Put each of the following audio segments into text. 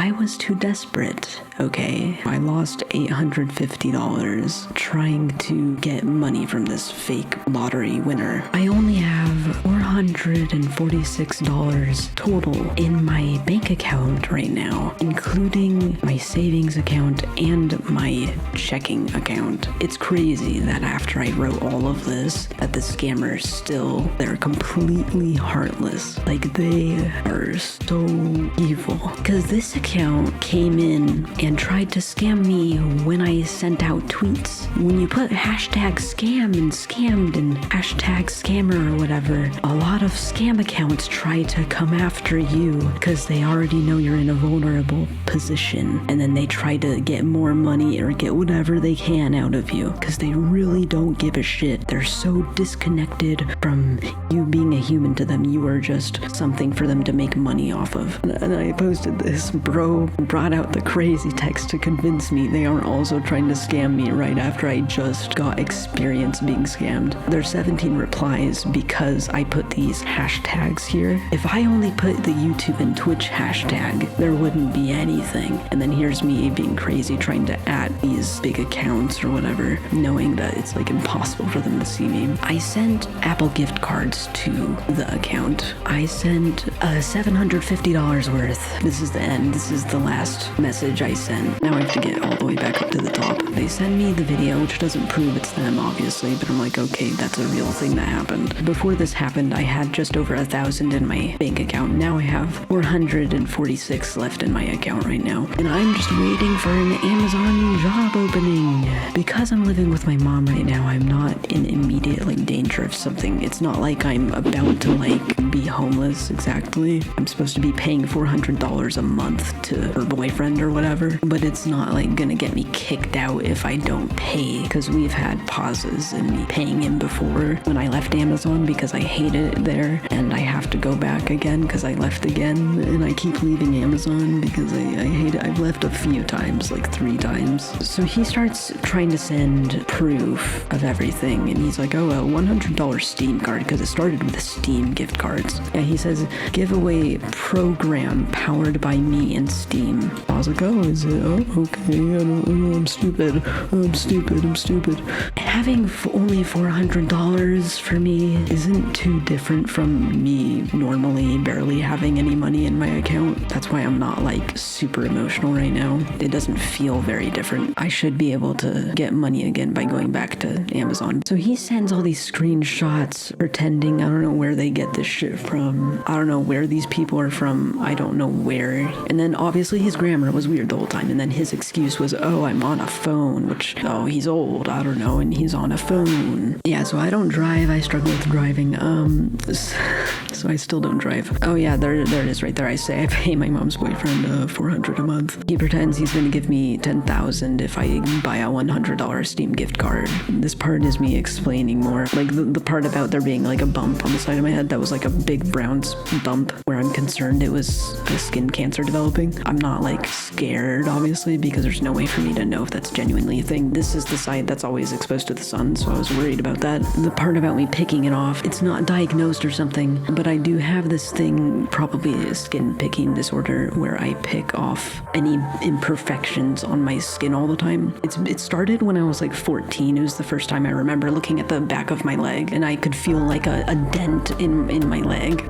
I was too desperate, okay? I lost $850 trying to get money from this fake lottery winner. I only have $446 total in my bank account right now, including my savings account and my checking account. It's crazy that after I wrote all of this, that the scammers still, they're completely heartless. Like, they are so evil. Because this account came in and tried to scam me when I sent out tweets. When you put hashtag scam and scammed and hashtag scammer or whatever, a lot of scam accounts try to come after you because they already know you're in a vulnerable position, and then they try to get more money or get whatever they can out of you because they really don't give a shit. They're so disconnected from you being a human to them. You are just something for them to make money off of. And I posted this. Bro brought out the crazy text to convince me they aren't also trying to scam me right after I just got experience being scammed. There's 17 replies because I put these hashtags here. If I only put the YouTube and Twitch hashtag, there wouldn't be anything. And then here's me being crazy trying to add these big accounts or whatever, knowing that it's like impossible for them to see me. I sent Apple gift cards to the account. I sent $750 worth. This is the end. This is the last message I sent. Now I have to get all the way back up to the top. They send me the video, which doesn't prove it's them, obviously, but I'm like, okay, that's a real thing that happened. Before this happened, I had just over 1,000 in my bank account. Now I have 446 left in my account right now. And I'm just waiting for an Amazon job opening. Because I'm living with my mom right now, I'm not in immediate danger of something. It's not like I'm about to be homeless exactly. I'm supposed to be paying $400 a month to her boyfriend or whatever, but it's not gonna get me kicked out if I don't pay, because we've had pauses in me paying him before when I left Amazon because I hated it there, and I have to go back again because I left again, and I keep leaving Amazon because I hate it. I've left a few times, 3 times. So he starts trying to send proof of everything, and he's like, oh, a $100 Steam card, because it started with Steam gift cards. Yeah, he says, giveaway program powered by me and Steam. I was like, oh, is it? Oh, okay, I'm stupid. I'm stupid. Having only $400 for me isn't too different from me normally barely having any money in my account. That's why I'm not super emotional right now. It doesn't feel very different. I should be able to get money again by going back to Amazon. So he sends all these screenshots pretending, I don't know where they get this shit from. I don't know where these people are from. I don't know where. And then obviously his grammar was weird the whole time. And then his excuse was, oh, I'm on a phone, which, oh, he's old. I don't know. And he's on a phone. Yeah, so I don't drive. I struggle with driving. So I still don't drive. Oh yeah, there it is right there. I say I pay my mom's boyfriend $400 a month. He pretends he's gonna give me $10,000 if I buy a $100 Steam gift card. This part is me explaining more. The part about there being a bump on the side of my head, that was a big brown bump where I'm concerned it was a skin cancer developing. I'm not scared, obviously, because there's no way for me to know if that's genuinely a thing. This is the side that's always exposed to the sun, so I was worried about that. The part about me picking it off, it's not diagnosed or something, but I do have this thing, probably a skin picking disorder, where I pick off any imperfections on my skin all the time. It started when I was 14. It was the first time I remember looking at the back of my leg, and I could feel a dent in my leg.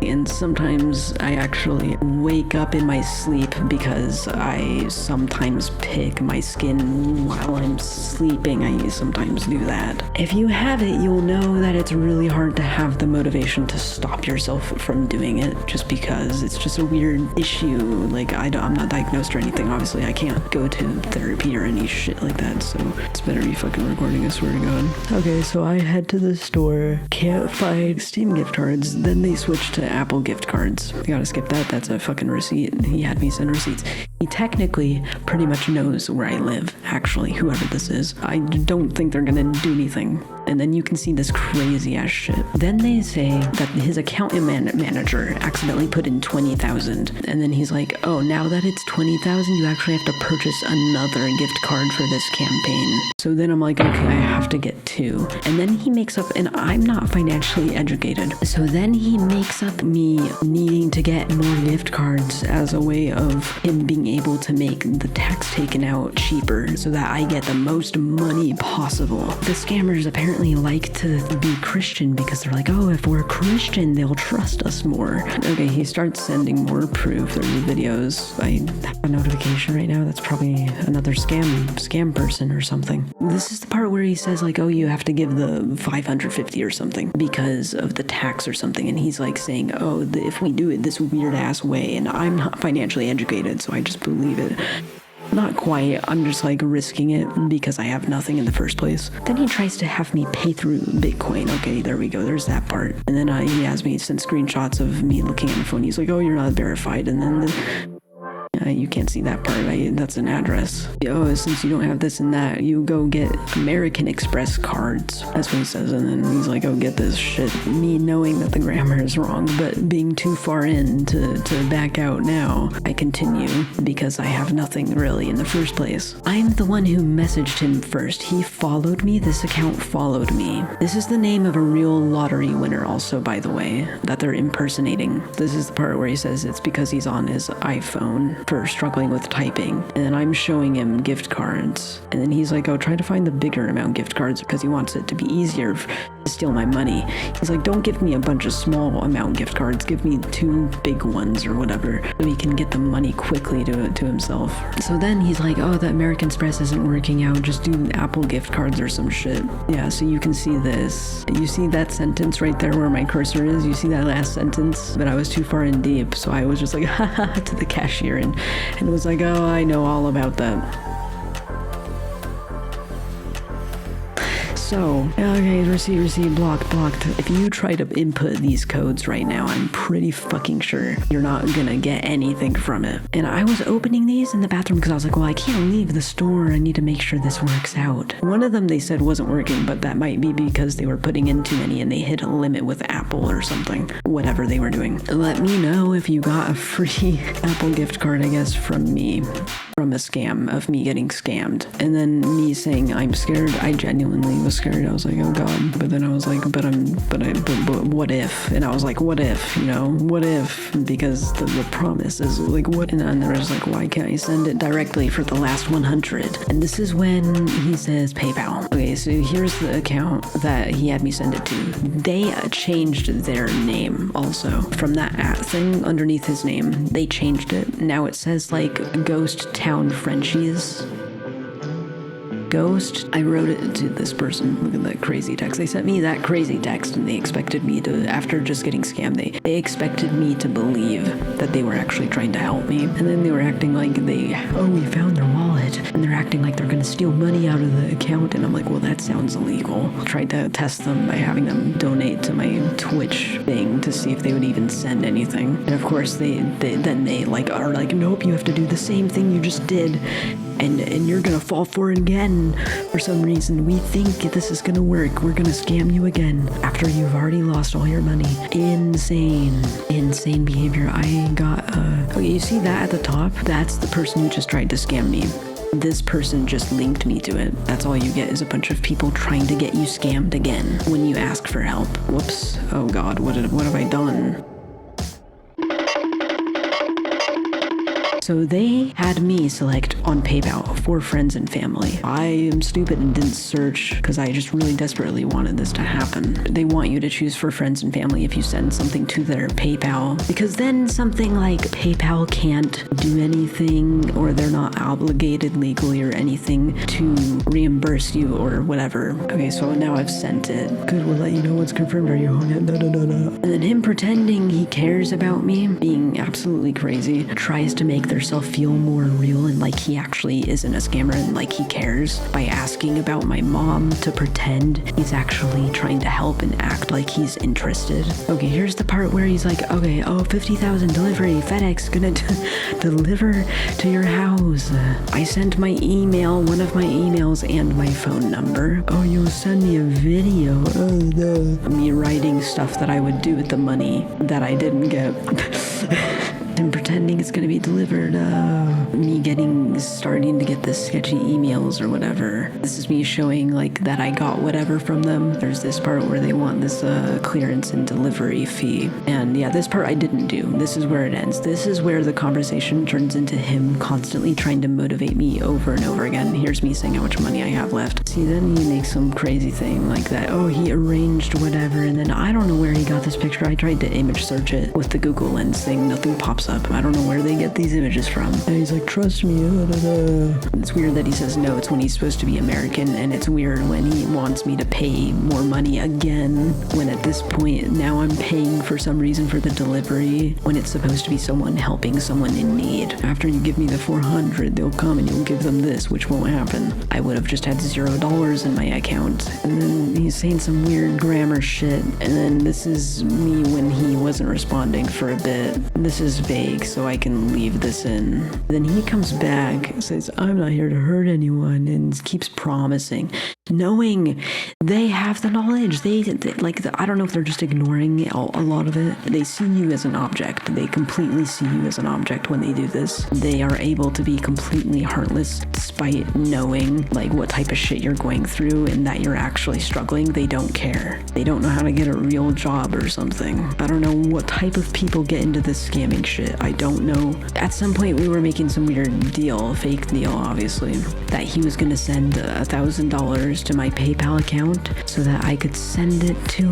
And sometimes I actually wake up in my sleep because I sometimes pick my skin while I'm sleeping. I sometimes do that. If you have it, you'll know that it's really hard to have the motivation to stop yourself from doing it, just because it's just a weird issue. I'm not diagnosed or anything. Obviously, I can't go to therapy or any shit like that, so it's better me fucking recording, I swear to God. Okay, so I head to the store, can't find Steam gift cards, then they switch to Apple gift cards. I gotta skip that. That's a fucking receipt. He had me send receipts. He technically pretty much knows where I live, actually, whoever this is. I don't think they're gonna do anything. And then you can see this crazy ass shit. Then they say that his account manager accidentally put in 20,000. And then he's like, oh, now that it's 20,000, you actually have to purchase another gift card for this campaign. So then I'm like, okay, I have to get 2. And then he makes up, and I'm not financially educated. So then then he makes up me needing to get more gift cards as a way of him being able to make the tax taken out cheaper so that I get the most money possible. The scammers apparently like to be Christian because they're like, oh, if we're Christian, they'll trust us more. Okay, he starts sending more proof. There's videos. I have a notification right now. That's probably another scam person or something. This is the part where he says like, oh, you have to give the 550 or something because of the tax or something. And he's like saying, oh, if we do it this weird ass way, and I'm not financially educated, so I just believe it. Not quite. I'm just like risking it because I have nothing in the first place. Then he tries to have me pay through Bitcoin. Okay, there we go. There's that part. And then he has me send screenshots of me looking at the phone. He's like, oh, you're not verified. And then you can't see that part. That's an address. Oh, since you don't have this and that, you go get American Express cards. That's what he says. And then he's like, oh, get this shit. Me knowing that the grammar is wrong, but being too far in to back out now, I continue because I have nothing really in the first place. I'm the one who messaged him first. He followed me. This account followed me. This is the name of a real lottery winner also, by the way, that they're impersonating. This is the part where he says it's because he's on his iPhone for struggling with typing, and then I'm showing him gift cards, and then he's like, oh, try to find the bigger amount gift cards because he wants it to be easier to steal my money. He's like, don't give me a bunch of small amount gift cards, give me 2 big ones or whatever so he can get the money quickly to himself. So then he's like, oh, the American Express isn't working out, just do Apple gift cards or some shit. Yeah, so you can see this. You see that sentence right there where my cursor is? You see that last sentence? But I was too far in deep, so I was just like, haha, to the cashier, and it was like, oh, I know all about that. So, okay, receipt, blocked. If you try to input these codes right now, I'm pretty fucking sure you're not gonna get anything from it. And I was opening these in the bathroom because I was like, well, I can't leave the store. I need to make sure this works out. One of them they said wasn't working, but that might be because they were putting in too many and they hit a limit with Apple or something. Whatever they were doing. Let me know if you got a free Apple gift card, I guess, from me. From a scam of me getting scammed. And then me saying I'm scared. I genuinely was scared. I was like, oh god. But then I was like, but what if? And I was like, what if? You know, what if? Because the promise is like, what? And then there was like, why can't I send it directly for the last 100? And this is when he says PayPal. Okay, so here's the account that he had me send it to. They changed their name also from that thing underneath his name. They changed it. Now it says like Ghost Town Frenchies. Ghost. I wrote it to this person. Look at that crazy text. They sent me that crazy text and they expected me to, after just getting scammed, they expected me to believe that they were actually trying to help me. And then they were acting like we found their wallet. And they're acting like they're going to steal money out of the account. And I'm like, well, that sounds illegal. I tried to test them by having them donate to my Twitch thing to see if they would even send anything. And of course, they like are like, nope, you have to do the same thing you just did. And you're gonna fall for it again. For some reason, we think this is gonna work. We're gonna scam you again after you've already lost all your money. Insane behavior. I got okay, you see that at the top? That's the person who just tried to scam me. This person just linked me to it. That's all you get is a bunch of people trying to get you scammed again when you ask for help. Whoops. Oh god, what have I done? So they had me select on PayPal for friends and family. I am stupid and didn't search because I just really desperately wanted this to happen. They want you to choose for friends and family if you send something to their PayPal, because then something like PayPal can't do anything, or they're not obligated legally or anything to reimburse you or whatever. Okay, so now I've sent it. Good, we'll let you know what's confirmed. Are you hung up? And then him pretending he cares about me, being absolutely crazy, tries to make theirself feel more real and like he actually isn't a scammer and like he cares by asking about my mom to pretend he's actually trying to help and act like he's interested. Okay, here's the part where he's like, okay, 50,000 delivery, FedEx gonna deliver to your house. I sent my email, one of my emails and my phone number. Oh, you'll send me a video. Oh no. Me writing stuff that I would do with the money that I didn't get. him pretending it's gonna be delivered, me starting to get the sketchy emails or whatever. This is me showing like that I got whatever from them. There's this part where they want this clearance and delivery fee. And yeah, this part I didn't do. This is where it ends. This is where the conversation turns into him constantly trying to motivate me over and over again. Here's me saying how much money I have left. See, then he makes some crazy thing like that. Oh, he arranged whatever. And then I don't know where he got this picture. I tried to image search it with the Google Lens thing. Nothing pops up. I don't know where they get these images from. And he's like, trust me. It's weird that he says no. It's when he's supposed to be American. And it's weird when he wants me to pay more money again. When at this point, now I'm paying for some reason for the delivery when it's supposed to be someone helping someone in need. After you give me the $400, they'll come and you'll give them this, which won't happen. I would have just had $0 in my account. And then he's saying some weird grammar shit. And then this is me when he wasn't responding for a bit. This is vague, so I can leave this in. Then he comes back, says, I'm not here to hurt anyone, and keeps promising, knowing they have the knowledge. They like, I don't know if they're just ignoring a lot of it. They see you as an object. They completely see you as an object when they do this. They are able to be completely heartless despite knowing like what type of shit you're going through and that you're actually struggling. They don't care. They don't know how to get a real job or something. I don't know what type of people get into this scamming shit. I don't know. At some point we were making some weird deal, fake deal obviously, that he was gonna send $1,000 to my PayPal account so that I could send it to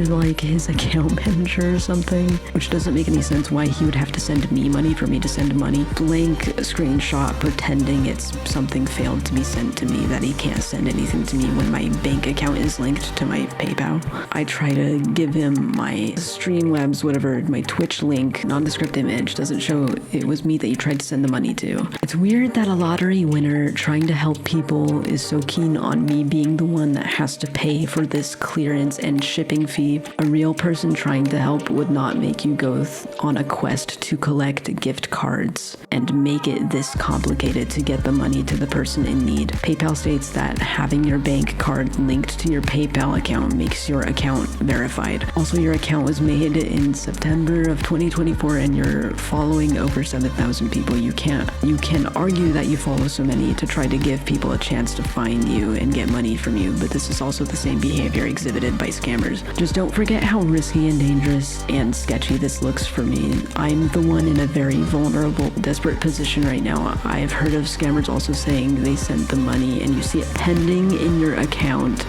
like his account manager or something, which doesn't make any sense why he would have to send me money for me to send money. Blank screenshot pretending it's something failed to be sent to me, that he can't send anything to me when my bank account is linked to my PayPal. I try to give him my Streamlabs, whatever, my Twitch link, nondescript image, doesn't show it was me that you tried to send the money to. It's weird that a lottery winner trying to help people is so keen on me being the one that has to pay for this clearance and shipping fee. A real person trying to help would not make you go on a quest to collect gift cards and make it this complicated to get the money to the person in need. PayPal states that having your bank card linked to your PayPal account makes your account verified. Also, your account was made in September of 2024 and you're following over 7,000 people. You can argue that you follow so many to try to give people a chance to find you and get money from you, but this is also the same behavior exhibited by scammers. Just don't forget how risky and dangerous and sketchy this looks for me. I'm the one in a very vulnerable, desperate position right now. I've heard of scammers also saying they sent the money and you see it pending in your account,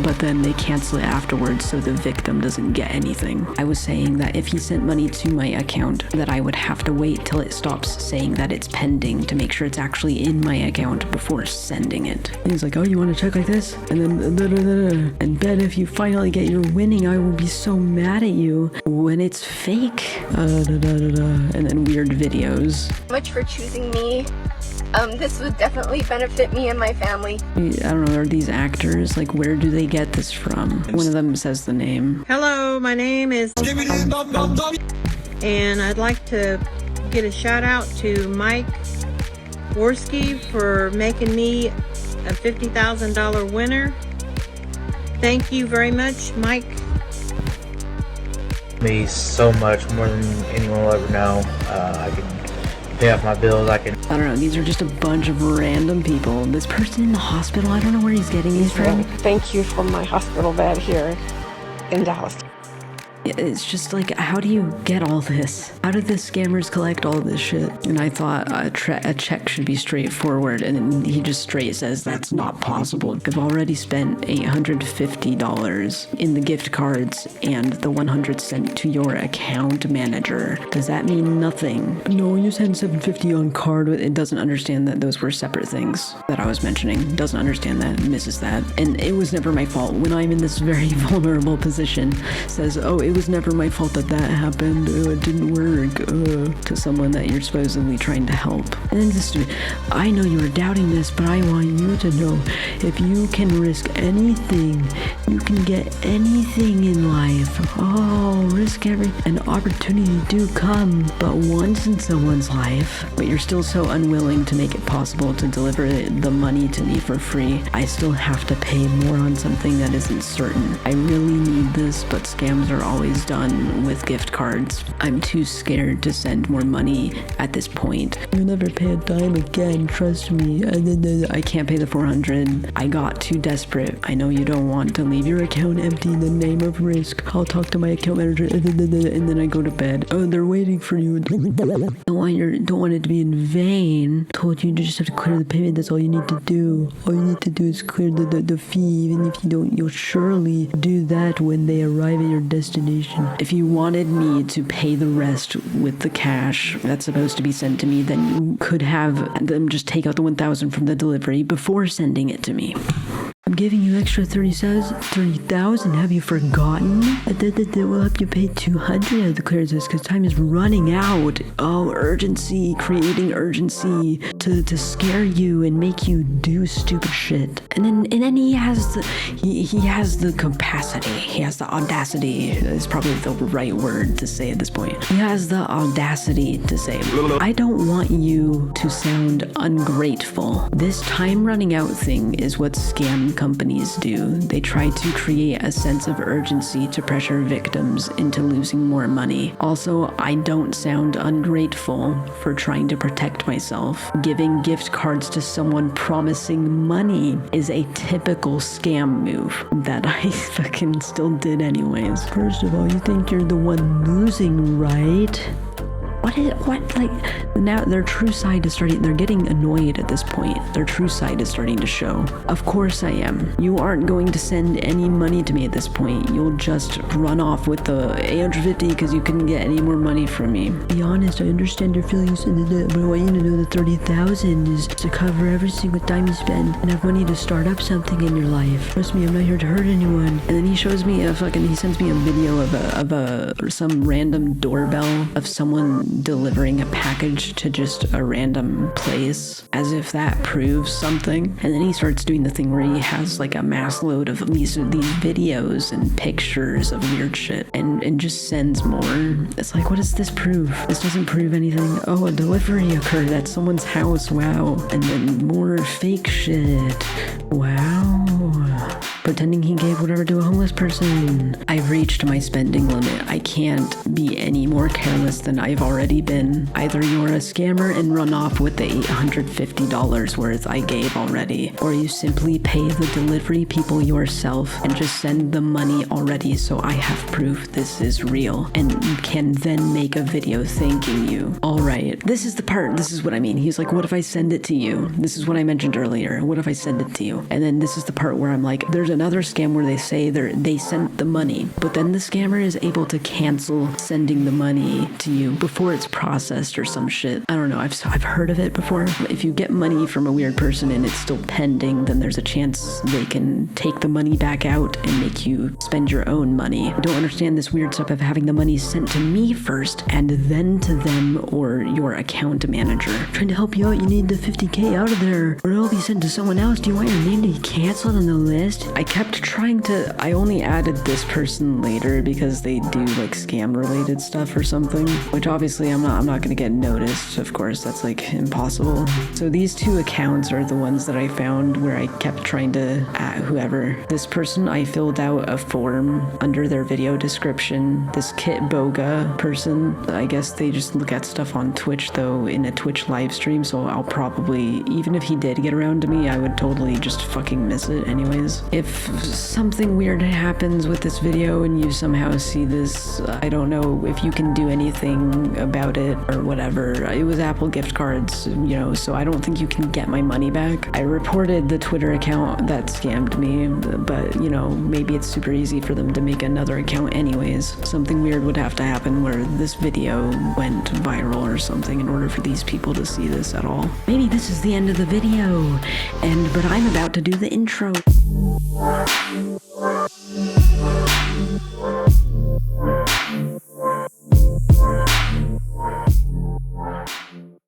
but then they cancel it afterwards so the victim doesn't get anything. I was saying that if he sent money to my account, that I would have to wait till it stops saying that it's pending to make sure it's actually in my account before sending it. And he's like, oh, you want to check like this? And then, and bet if you finally get your winning, I will be so mad at you when it's fake. And then weird videos. Much for choosing me. This would definitely benefit me and my family. I don't know, are these actors? Like, where do they get this from? One of them says the name. Hello, my name is... And I'd like to get a shout out to Mike Weirsky for making me a $50,000 winner. Thank you very much, Mike. Me so much more than anyone will ever know. I can pay off my bills. I don't know, these are just a bunch of random people. This person in the hospital, I don't know where he's getting these from. Thank you for my hospital bed here in Dallas. It's just like, how do you get all this? How did the scammers collect all this shit? And I thought a check should be straightforward, and then he just straight says that's not possible. I've already spent $850 in the gift cards and the $100 sent to your account manager. Does that mean nothing? No, you sent $750 on card. It doesn't understand that those were separate things that I was mentioning. Doesn't understand that, misses that. And it was never my fault. When I'm in this very vulnerable position, says, oh, it was never my fault that happened. It didn't work. To someone that you're supposedly trying to help. And then this dude, I know you were doubting this, but I want you to know if you can risk anything, you can get anything in life. Oh, risk everything. An opportunity do come, but once in someone's life. But you're still so unwilling to make it possible to deliver the money to me for free. I still have to pay more on something that isn't certain. I really need this, but scams are always always done with gift cards. I'm too scared to send more money at this point. You'll never pay a dime again, trust me. I can't pay the $400. I got too desperate. I know you don't want to leave your account empty in the name of risk. I'll talk to my account manager, and then I go to bed. Oh, they're waiting for you. Don't want it to be in vain. Told you just have to clear the payment. That's all you need to do. All you need to do is clear the fee. Even if you don't, you'll surely do that when they arrive at your destination. If you wanted me to pay the rest with the cash that's supposed to be sent to me, then you could have them just take out the $1,000 from the delivery before sending it to me. I'm giving you extra $30,000. Have you forgotten? That will help you pay $200 out of the clearance list because time is running out. Oh, urgency, creating urgency to scare you and make you do stupid shit. And then he has the capacity. He has the audacity. Is probably the right word to say at this point. He has the audacity to say, I don't want you to sound ungrateful. This time running out thing is what scam companies do. They try to create a sense of urgency to pressure victims into losing more money. Also, I don't sound ungrateful for trying to protect myself. Giving gift cards to someone promising money is a typical scam move that I fucking still did anyways. First of all, you think you're the one losing, right? Now their true side is starting, they're getting annoyed at this point. Their true side is starting to show. Of course I am. You aren't going to send any money to me at this point. You'll just run off with the $850 because you couldn't get any more money from me. Be honest, I understand your feelings, but I want you to know that $30,000 is to cover every single time you spend and have money to start up something in your life. Trust me, I'm not here to hurt anyone. And then he shows me he sends me a video of some random doorbell of someone delivering a package to just a random place, as if that proves something. And then he starts doing the thing where he has like a mass load of these videos and pictures of weird shit and just sends more. It's like, what does this prove? This doesn't prove anything. Oh, a delivery occurred at someone's house. Wow. And then more fake shit. Wow. Pretending he gave whatever to a homeless person. I've reached my spending limit. I can't be any more careless than I've already been. Either you're a scammer and run off with the $850 worth I gave already, or you simply pay the delivery people yourself and just send the money already so I have proof this is real and can then make a video thanking you. Alright, this is the part, this is what I mean. He's like, what if I send it to you? This is what I mentioned earlier. What if I send it to you? And then this is the part where I'm like, there's another scam where they say they sent the money, but then the scammer is able to cancel sending the money to you before it's processed or some shit. I don't know. I've heard of it before. If you get money from a weird person and it's still pending, then there's a chance they can take the money back out and make you spend your own money. I don't understand this weird stuff of having the money sent to me first and then to them or your account manager. I'm trying to help you out. You need the $50K out of there, or it'll be sent to someone else. Do you want your name to be canceled on the list? I kept trying to. I only added this person later because they do like scam related stuff or something, which obviously I'm not going to get noticed. Of course, that's like impossible. So these two accounts are the ones that I found where I kept trying to add whoever. This person, I filled out a form under their video description. This Kit Boga person, I guess they just look at stuff on Twitch though, in a Twitch live stream, so I'll probably, even if he did get around to me, I would totally just fucking miss it anyways. If something weird happens with this video and you somehow see this, I don't know if you can do anything about it or whatever. It was Apple gift cards, so I don't think you can get my money back. I reported the Twitter account that scammed me, but maybe it's super easy for them to make another account anyways. Something weird would have to happen where this video went viral or something in order for these people to see this at all. Maybe this is the end of the video, but I'm about to do the intro.